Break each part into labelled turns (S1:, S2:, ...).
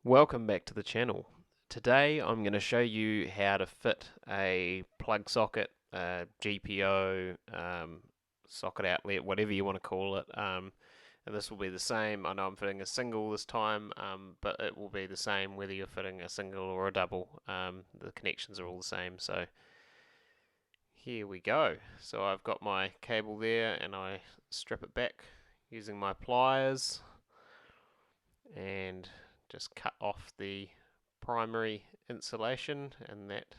S1: Welcome back to the channel. Today I'm going to show you how to fit a plug socket, a GPO, socket outlet, whatever you want to call it. And this will be the same. I know I'm fitting a single this time, but it will be the same whether you're fitting a single or a double. The connections are all the same. So here we go. So I've got my cable there and I strip it back using my pliers and just cut off the primary insulation, and that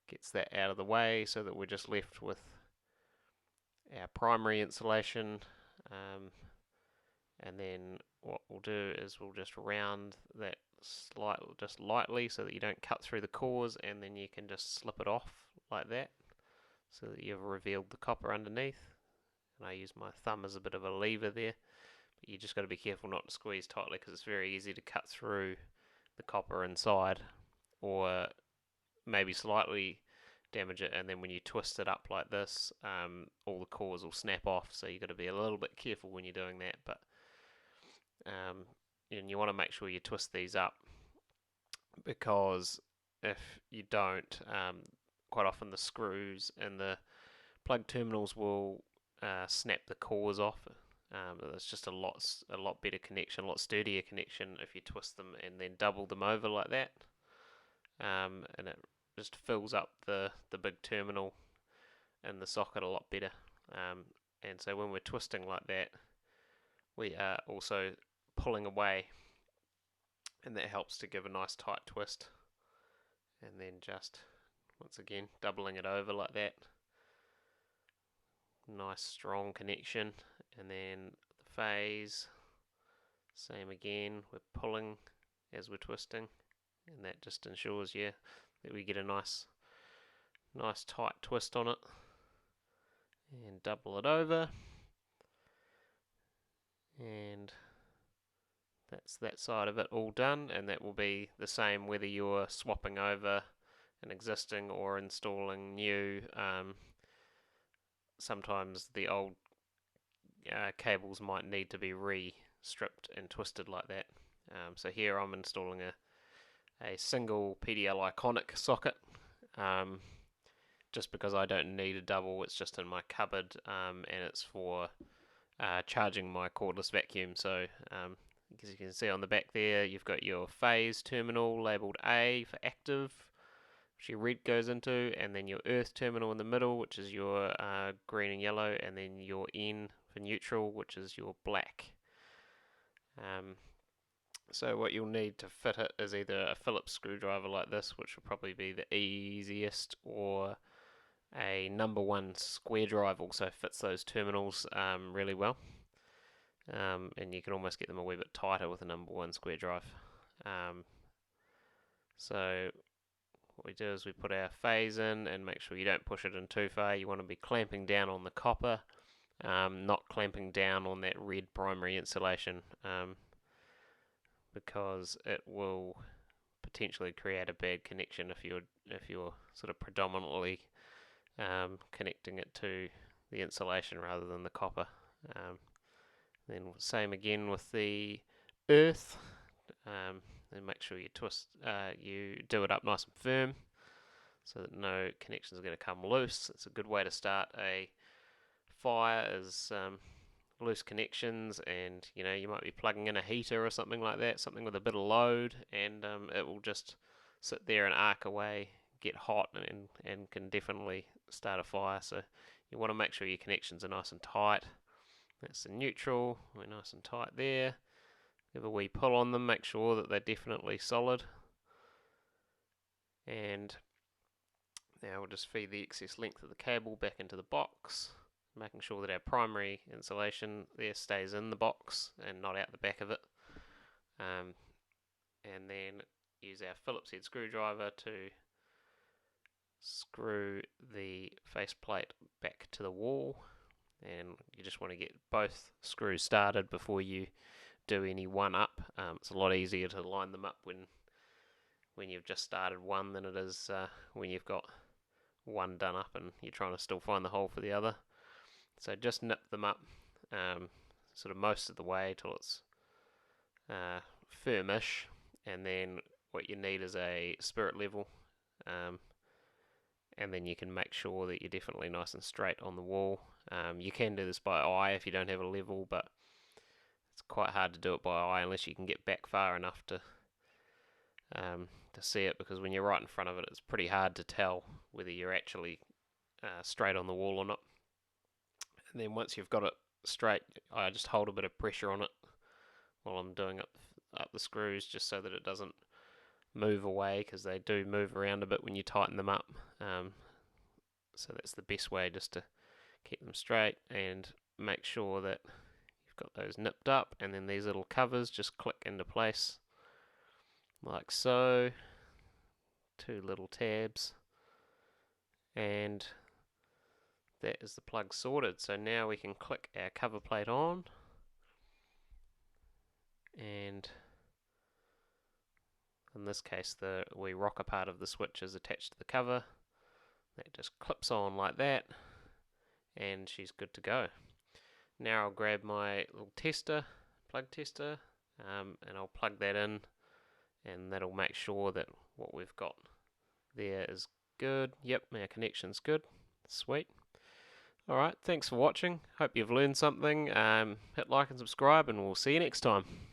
S1: gets that out of the way so that we're just left with our primary insulation. And then what we'll do is we'll just round that just lightly so that you don't cut through the cores, and then you can just slip it off like that so that you've revealed the copper underneath. And I use my thumb as a bit of a lever there, but you just got to be careful not to squeeze tightly because it's very easy to cut through the copper inside, or maybe slightly damage it, and then when you twist it up like this, all the cores will snap off, so you've got to be a little bit careful when you're doing that. But and you want to make sure you twist these up, because if you don't, quite often the screws and the plug terminals will snap the cores off. It's just a lot better connection, a lot sturdier connection if you twist them and then double them over like that. And it just fills up the big terminal in the socket a lot better. And so when we're twisting like that, we are also pulling away, and that helps to give a nice tight twist. And then just once again doubling it over like that, nice strong connection. And then the phase, same again, we're pulling as we're twisting, and that just ensures that we get a nice tight twist on it. And double it over, and that's that side of it all done. And that will be the same whether you're swapping over an existing or installing new. Sometimes the old cables might need to be re-stripped and twisted like that. So here I'm installing a single PDL Iconic socket, just because I don't need a double. It's just in my cupboard, and it's for charging my cordless vacuum. So as you can see on the back there, you've got your phase terminal labelled A for active, which your red goes into, and then your earth terminal in the middle, which is your green and yellow, and then your N for neutral, which is your black. So what you'll need to fit it is either a Phillips screwdriver like this, which will probably be the easiest, or a number one square drive also fits those terminals really well. And you can almost get them a wee bit tighter with a number one square drive. So what we do is we put our phase in and make sure you don't push it in too far. You want to be clamping down on the copper, not clamping down on that red primary insulation, because it will potentially create a bad connection if you're sort of predominantly connecting it to the insulation rather than the copper. Then same again with the earth. And make sure you you do it up nice and firm so that no connections are going to come loose. It's a good way to start a fire, is loose connections, and you might be plugging in a heater or something like that, something with a bit of load, and it will just sit there and arc away, get hot, and can definitely start a fire. So you want to make sure your connections are nice and tight. That's the neutral, we're nice and tight there. Give a wee pull on them, make sure that they're definitely solid. And now we'll just feed the excess length of the cable back into the box, making sure that our primary insulation there stays in the box and not out the back of it. And then use our Phillips head screwdriver to screw the faceplate back to the wall. And you just want to get both screws started before you do any one up. It's a lot easier to line them up when you've just started one than it is when you've got one done up and you're trying to still find the hole for the other. So just nip them up sort of most of the way till it's firmish, and then what you need is a spirit level, and then you can make sure that you're definitely nice and straight on the wall. You can do this by eye if you don't have a level, but it's quite hard to do it by eye unless you can get back far enough to see it, because when you're right in front of it, it's pretty hard to tell whether you're actually straight on the wall or not. And then once you've got it straight, I just hold a bit of pressure on it while I'm doing up the screws, just so that it doesn't move away, because they do move around a bit when you tighten them up. So that's the best way, just to keep them straight and make sure that you've got those nipped up, and then these little covers just click into place like so. 2 little tabs, and that is the plug sorted. So now we can click our cover plate on, and in this case the wee rocker part of the switch is attached to the cover. That just clips on like that, and she's good to go. Now I'll grab my little tester, plug tester, and I'll plug that in, and that'll make sure that what we've got there is good. Yep, our connection's good. Sweet. Alright, thanks for watching. Hope you've learned something. Hit like and subscribe, and we'll see you next time.